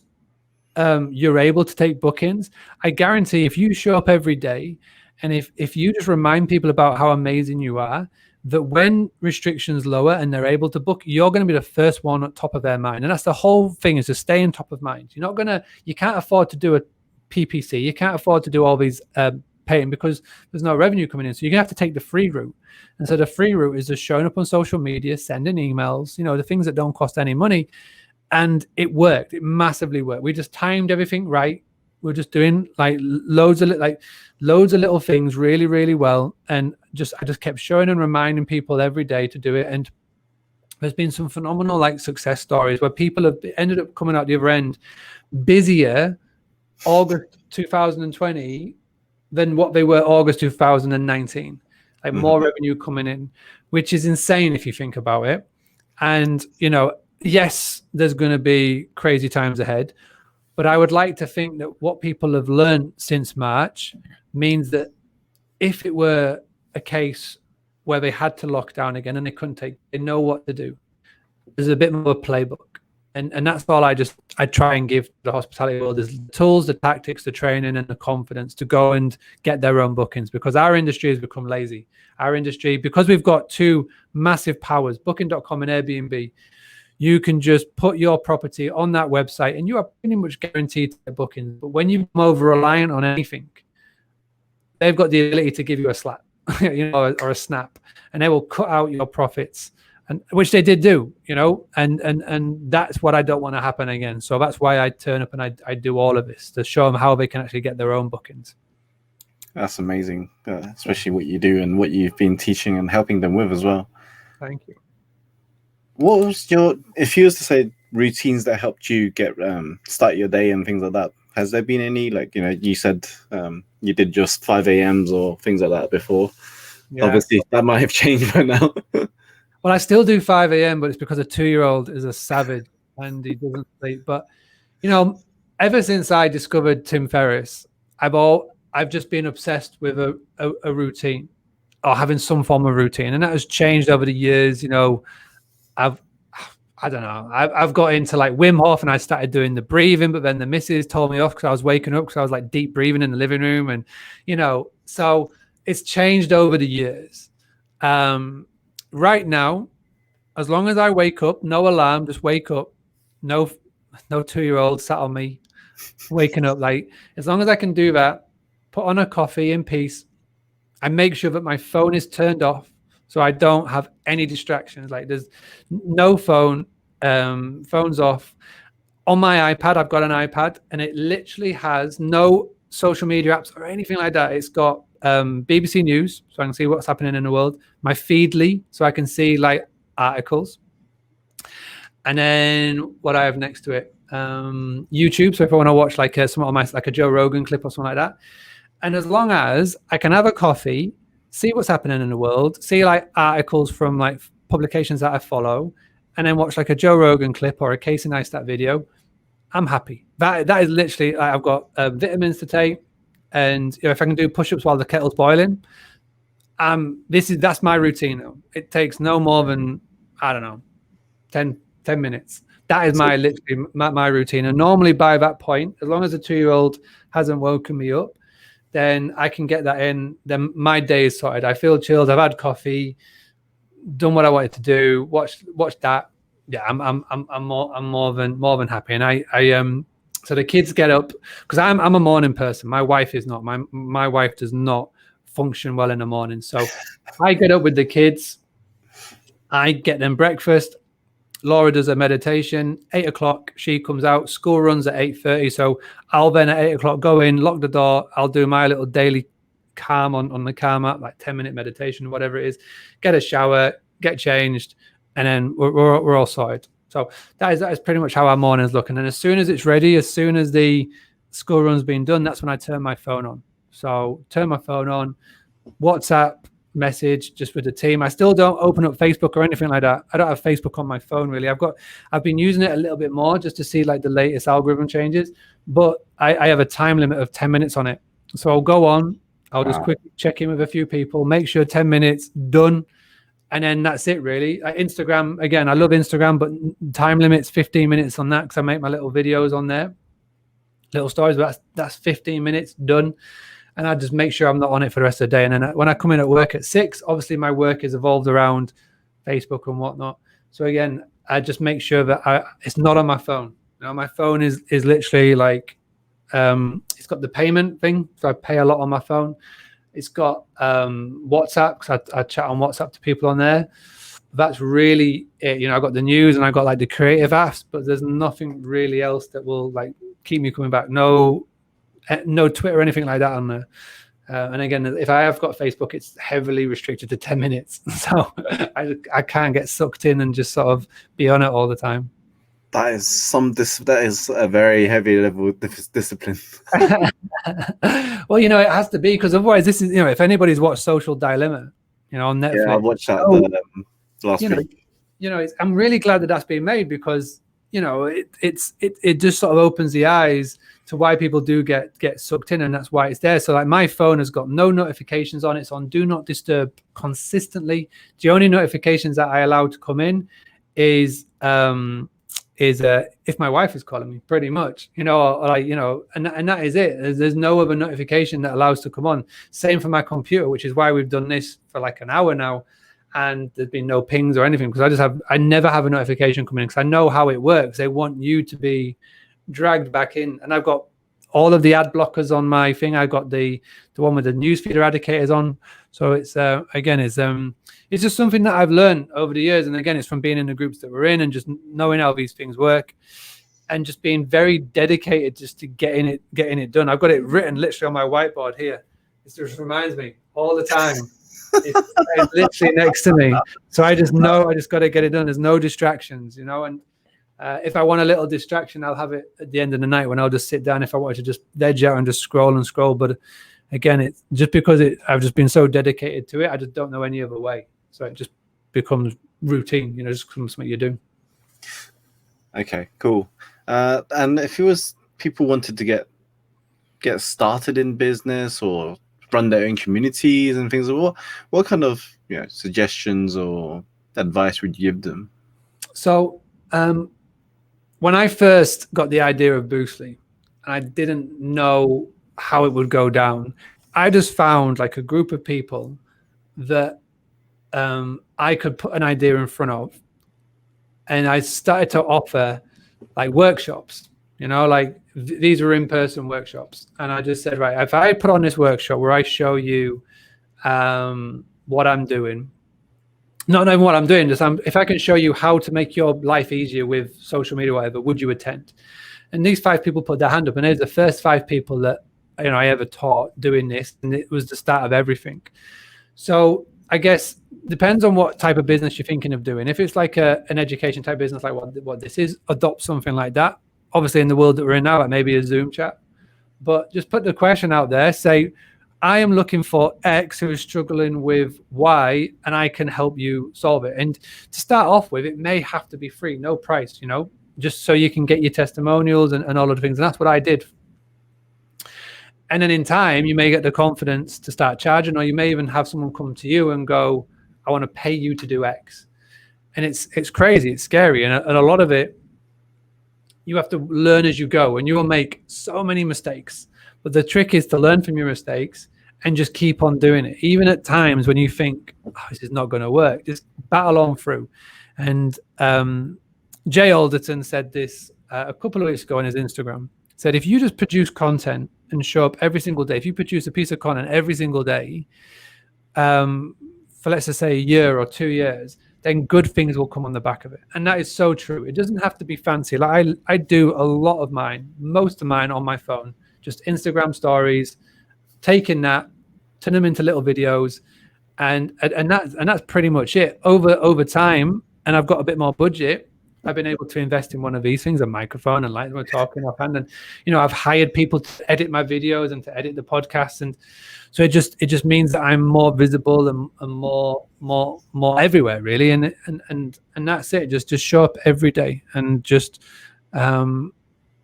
you're able to take bookings, I guarantee if you show up every day, and if you just remind people about how amazing you are, that when restrictions lower and they're able to book, you're going to be the first one at top of their mind. And that's the whole thing, is to stay on top of mind. You can't afford to do a PPC. You can't afford to do all these paying, because there's no revenue coming in. So you're gonna have to take the free route. And so the free route is just showing up on social media, sending emails, the things that don't cost any money. And it worked. It massively worked. We just timed everything right. We're just doing like loads of little things really, really well. And I just kept showing and reminding people every day to do it. And there's been some phenomenal success stories where people have ended up coming out the other end busier August 2020 than what they were August 2019. More revenue coming in, which is insane if you think about it. And yes, there's going to be crazy times ahead, but I would like to think that what people have learned since March means that if it were a case where they had to lock down again and they know what to do. There's a bit more playbook. And that's all I try and give the hospitality world, is the tools, the tactics, the training, and the confidence to go and get their own bookings, because our industry has become lazy. Our industry, because we've got two massive powers, Booking.com and Airbnb, you can just put your property on that website and you are pretty much guaranteed to get bookings. But when you become over-reliant on anything, they've got the ability to give you a slap, or a snap, and they will cut out your profits. And which they did do, and that's what I don't want to happen again. So that's why I turn up and I do all of this, to show them how they can actually get their own bookings. That's amazing, especially what you do and what you've been teaching and helping them with as well. Thank you. What was if you was to say routines that helped you get start your day and things like that? Has there been any, you said you did just 5 a.m.s or things like that before? Yeah. Obviously, that might have changed by now. Well, I still do 5 a.m., but it's because a 2-year-old is a savage and he doesn't sleep. But, ever since I discovered Tim Ferriss, I've I've just been obsessed with a routine, or having some form of routine, and that has changed over the years. You know, I don't know. I've got into like Wim Hof, and I started doing the breathing, but then the missus told me off because I was waking up because I was like deep breathing in the living room, and you know, so it's changed over the years. Right now, as long as I wake up, no alarm, just wake up, no 2-year-old sat on me, waking up. Like, as long as I can do that, put on a coffee in peace. I make sure that my phone is turned off so I don't have any distractions. Like, there's no phone, phone's off. On my iPad, I've got an iPad, and it literally has no social media apps or anything like that. It's got BBC News, so I can see what's happening in the world. My Feedly, so I can see like articles. And then what I have next to it, YouTube. So if I want to watch like some of my, like a Joe Rogan clip or something like that. And as long as I can have a coffee, see what's happening in the world, see like articles from like publications that I follow, and then watch like a Joe Rogan clip or a Casey Neistat video, I'm happy. That is literally, I've got vitamins to take, and you know, if I can do push-ups while the kettle's boiling, that's my routine now. It takes no more than, I don't know, 10 minutes. That is my literally my routine. And normally by that point, as long as the 2-year-old hasn't woken me up, then I can get that in. Then my day is sorted. I feel chilled. I've had coffee, done what I wanted to do. Watch that. Yeah, I'm more than happy. And so the kids get up, because I'm a morning person. My wife is not. My wife does not function well in the morning. So I get up with the kids. I get them breakfast. Laura does a meditation. 8 o'clock, she comes out. School runs at 8:30. So I'll then at 8 o'clock go in, lock the door. I'll do my little daily calm on the calm app, like 10-minute meditation, whatever it is. Get a shower, get changed, and then we're all sorted. So that is pretty much how our morning's looking. And as soon as it's ready, as soon as the school run's been done, that's when I turn my phone on. So turn my phone on, WhatsApp message just with the team. I still don't open up Facebook or anything like that. I don't have Facebook on my phone really. I've been using it a little bit more just to see like the latest algorithm changes, but I have a time limit of 10 minutes on it. So I'll go on, I'll just quickly check in with a few people, make sure 10 minutes done, and then that's it really. Instagram, again, I love Instagram, but time limit's 15 minutes on that because I make my little videos on there, little stories, but that's 15 minutes done. And I just make sure I'm not on it for the rest of the day. And then when I come in at work at 6, obviously my work is evolved around Facebook and whatnot. So again, I just make sure that it's not on my phone. You know, my phone is literally like, it's got the payment thing. So I pay a lot on my phone. It's got WhatsApp, because I chat on WhatsApp to people on there. That's really it. You know, I got the news and I got like the creative apps, but there's nothing really else that will like keep me coming back. No Twitter or anything like that on there. And again, if I have got Facebook, it's heavily restricted to 10 minutes. So I can't get sucked in and just sort of be on it all the time. That is a very heavy level of discipline. Well, you know, it has to be, because otherwise this is, you know, if anybody's watched Social Dilemma, you know, on Netflix. Yeah, I watched that last week. You know, I'm really glad that that's being made, because, you know, it just sort of opens the eyes to why people do get sucked in, and that's why it's there. So like my phone has got no notifications on. It's on do not disturb consistently. The only notifications that I allow to come in is if my wife is calling me, pretty much, you know, or like, you know, and that is it. There's no other notification that allows to come on. Same for my computer, which is why we've done this for like an hour now, and there's been no pings or anything, because I never have a notification coming in, because I know how it works. They want you to be dragged back in, and I've got all of the ad blockers on my thing. I've got the one with the newsfeed eradicators on. So it's again, it's just something that I've learned over the years, and again, it's from being in the groups that we're in and just knowing how these things work, and just being very dedicated just to getting it done. I've got it written literally on my whiteboard here. It just reminds me all the time. It's literally next to me, so I just know I just got to get it done. There's no distractions, you know, and if I want a little distraction, I'll have it at the end of the night when I'll just sit down if I wanted to just veg out and just scroll. But again, it's just because I've just been so dedicated to it, I just don't know any other way. So it just becomes routine, you know, just becomes something you do. Okay, cool. And if people wanted to get get started in business or run their own communities and things? What kind of suggestions or advice would you give them? So when I first got the idea of Boostly, I didn't know how it would go down. I just found like a group of people that I could put an idea in front of, and I started to offer like workshops. Like these were in-person workshops, and I just said, right, if I put on this workshop where I show you what I'm doing, not knowing what I'm doing, just if I can show you how to make your life easier with social media, whatever, would you attend? And these 5 people put their hand up, and they're the first 5 people that I ever taught doing this, and it was the start of everything. So I guess depends on what type of business you're thinking of doing. If it's like an education type business, like what this is, adopt something like that. Obviously, in the world that we're in now, like maybe a Zoom chat. But just put the question out there. Say, I am looking for X who is struggling with Y, and I can help you solve it. And to start off with, it may have to be free, no price, just so you can get your testimonials and all of the things. And that's what I did. And then in time, you may get the confidence to start charging, or you may even have someone come to you and go, I want to pay you to do X. And it's crazy, it's scary. And a lot of it, you have to learn as you go, and you will make so many mistakes. But the trick is to learn from your mistakes and just keep on doing it. Even at times when you think, this is not going to work, just battle on through. And Jay Alderton said this a couple of weeks ago on his Instagram. Said, if you just produce content and show up every single day, if you produce a piece of content every single day, for let's just say a year or 2 years, then good things will come on the back of it. And that is so true. It doesn't have to be fancy. Like I do a lot of most of mine on my phone, just Instagram stories, taking that, turn them into little videos, and that's pretty much it. Over time, and I've got a bit more budget, I've been able to invest in one of these things, a microphone, and like we're talking offhand, and I've hired people to edit my videos and to edit the podcasts, and so it just means that I'm more visible and more everywhere, really, and that's it. Just show up every day, and just you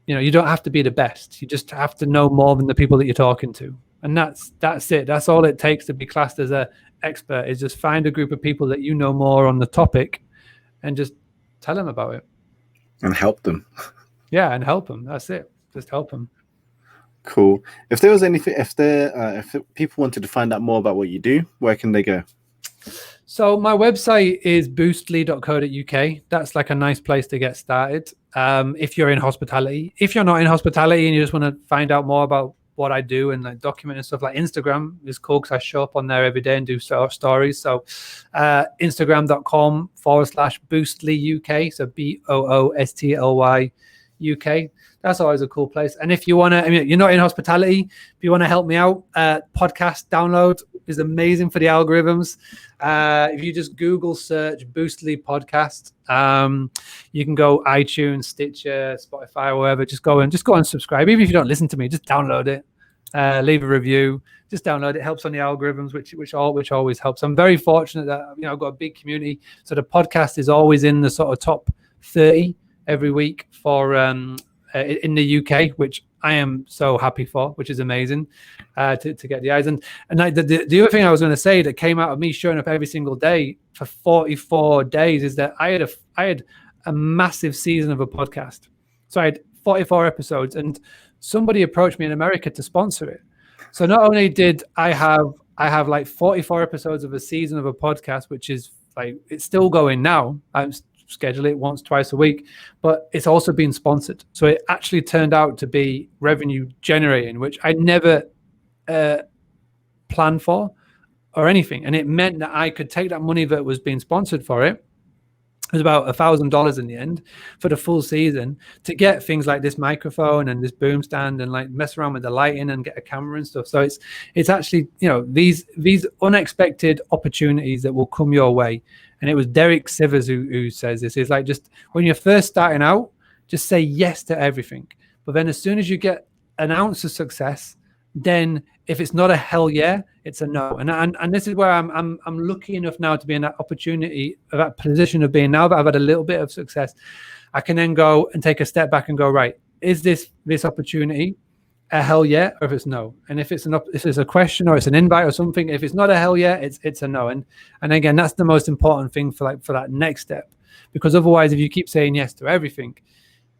don't have to be the best. You just have to know more than the people that you're talking to, and that's it. That's all it takes to be classed as an expert. Is just find a group of people that you know more on the topic, and just tell them about it and help them. Yeah, and help them. That's it. Just help them. Cool. If there was anything, if people wanted to find out more about what you do, where can they go? So my website is boostly.co.uk. That's like a nice place to get started. If you're in hospitality, if you're not in hospitality and you just want to find out more about what I do and like document and stuff, like Instagram is cool because I show up on there every day and do stories. So Instagram.com/Boostly UK. So BOOSTLY UK. That's always a cool place. And if you want to, you're not in hospitality, if you want to help me out, podcast download is amazing for the algorithms. If you just Google search Boostly podcast, you can go iTunes, Stitcher, Spotify, or wherever. Just go and subscribe. Even if you don't listen to me, just download it, leave a review. Just download it. Helps on the algorithms, which always helps. I'm very fortunate that I've got a big community, so the podcast is always in the sort of top 30 every week for in the UK, which I am so happy for, which is amazing to get the eyes. And the other thing I was going to say that came out of me showing up every single day for 44 days is that I had a massive season of a podcast. So I had 44 episodes, and somebody approached me in America to sponsor it. So not only did I have like 44 episodes of a season of a podcast, which is like, it's still going now. I'm schedule it once, twice a week, but it's also been sponsored. So it actually turned out to be revenue generating, which I never planned for or anything. And it meant that I could take that money that was being sponsored for it. It was about $1,000 in the end for the full season to get things like this microphone and this boom stand and like mess around with the lighting and get a camera and stuff. So it's actually, these unexpected opportunities that will come your way. And it was Derek Sivers who says this. It's like, just when you're first starting out, just say yes to everything. But then as soon as you get an ounce of success, then if it's not a hell yeah, it's a no. And this is where I'm lucky enough now to be in that opportunity, that position of being, now that I've had a little bit of success, I can then go and take a step back and go, right, is this opportunity? a hell yeah, or if it's no. And if it's if it's a question or it's an invite or something, if it's not a hell yeah, it's a no. And again, that's the most important thing for that next step, because otherwise, if you keep saying yes to everything,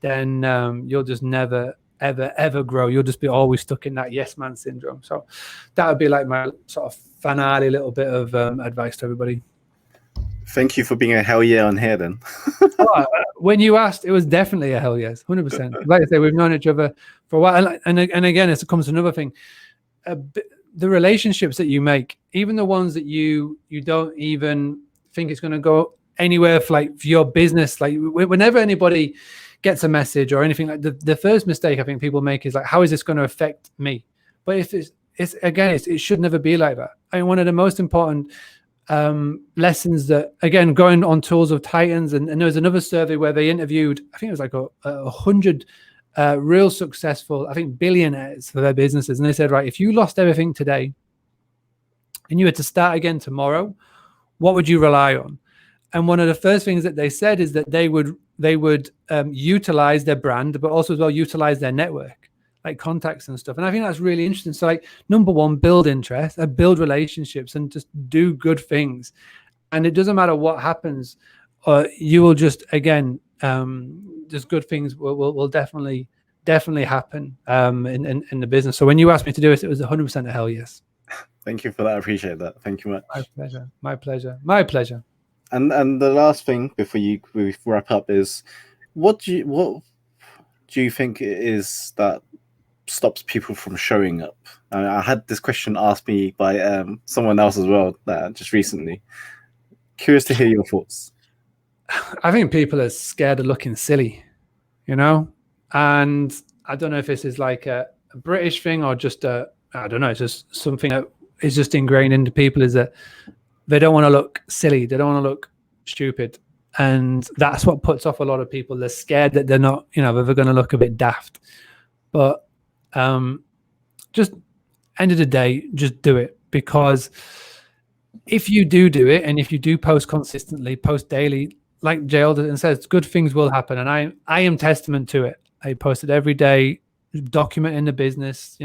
then you'll just never ever grow. You'll just be always stuck in that yes man syndrome. So that would be like my sort of finale little bit of advice to everybody. Thank you for being a hell yeah on here then. When you asked, it was definitely a hell yes, 100%. Like I say, we've known each other for a while. And again, it comes to another thing. The relationships that you make, even the ones that you don't even think it's going to go anywhere for your business, like whenever anybody gets a message or anything, like the first mistake I think people make is like, how is this going to affect me? But if it should never be like that. I mean, one of the most important lessons that, again, going on Tools of Titans, and there was another survey where they interviewed, I think it was like 100 real successful, I think, billionaires for their businesses, and they said, right, if you lost everything today and you had to start again tomorrow, what would you rely on? And one of the first things that they said is that they would utilize their brand, but also as well utilize their network, like contacts and stuff. And I think that's really interesting. So like, number one, build interest, build relationships, and just do good things. And it doesn't matter what happens, you will just, again, just good things will definitely happen in the business. So when you asked me to do it was 100% a hell yes. Thank you for that. I appreciate that. Thank you much. My pleasure. And the last thing before we wrap up is, what do you think it is that stops people from showing up? I had this question asked me by someone else as well just recently. Curious to hear your thoughts. I think people are scared of looking silly, and I don't know if this is like a British thing or just I don't know, it's just something that is just ingrained into people, is that they don't want to look silly, they don't want to look stupid, and that's what puts off a lot of people. They're scared that they're not, they're going to look a bit daft. But just end of the day, just do it, because if you do it, and if you do post consistently, post daily, like Jay Alderton says, good things will happen. And I am testament to it. I posted every day, documenting the business.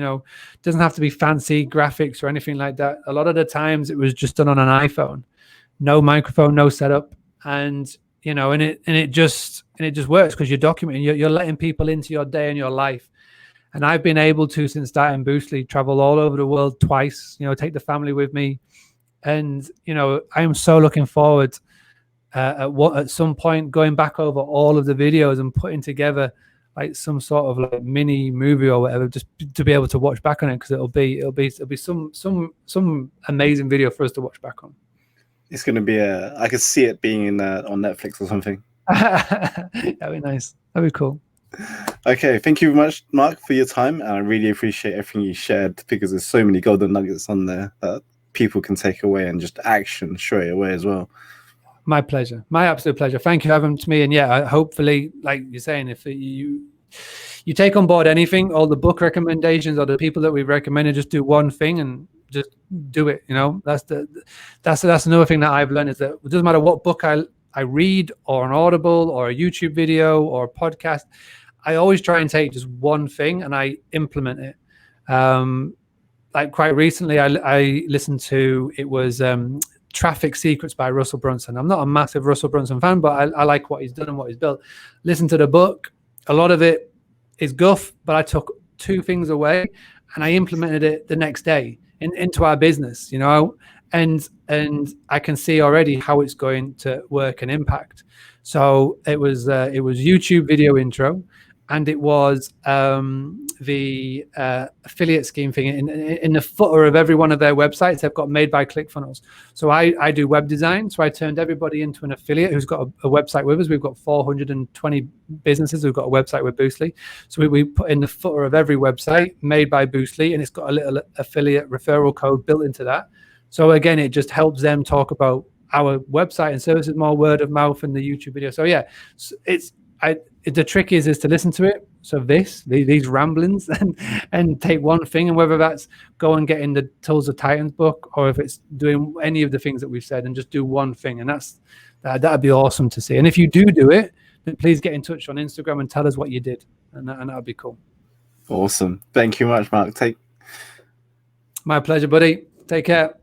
Doesn't have to be fancy graphics or anything like that. A lot of the times it was just done on an iPhone, no microphone, no setup, and it just works because you're documenting. You're letting people into your day and your life. And I've been able to, since starting Boostly, travel all over the world twice. Take the family with me, and I am so looking forward at some point going back over all of the videos and putting together like some sort of like mini movie or whatever, just to be able to watch back on it, because it'll be some amazing video for us to watch back on. It's going to be I could see it being on Netflix or something. That'd be nice. That'd be cool. Okay, thank you very much, Mark, for your time. And I really appreciate everything you shared, because there's so many golden nuggets on there that people can take away and just action straight away as well. My pleasure. My absolute pleasure. Thank you for having me. And yeah, hopefully, like you're saying, if you take on board anything, all the book recommendations or the people that we recommended, just do one thing and just do it. That's another thing that I've learned, is that it doesn't matter what book I read, or an Audible, or a YouTube video, or a podcast. I always try and take just one thing and I implement it. Like quite recently, I listened to, it was Traffic Secrets by Russell Brunson. I'm not a massive Russell Brunson fan, but I like what he's done and what he's built. Listen to the book. A lot of it is guff, but I took two things away and I implemented it the next day into our business, and I can see already how it's going to work and impact. So it was YouTube video intro, and it was the affiliate scheme thing. In the footer of every one of their websites, they've got made by ClickFunnels. So I do web design. So I turned everybody into an affiliate who's got a website with us. We've got 420 businesses who've got a website with Boostly. So we put in the footer of every website, made by Boostly, and it's got a little affiliate referral code built into that. So again, it just helps them talk about our website and services more, word of mouth, and the YouTube video. So yeah, the trick is to listen to it. So these ramblings and take one thing, and whether that's go and get in the Tools of Titans book, or if it's doing any of the things that we've said, and just do one thing. And that'd be awesome to see. And if you do it, then please get in touch on Instagram and tell us what you did, and that'd be cool. Awesome. Thank you much, Mark. My pleasure, buddy. Take care.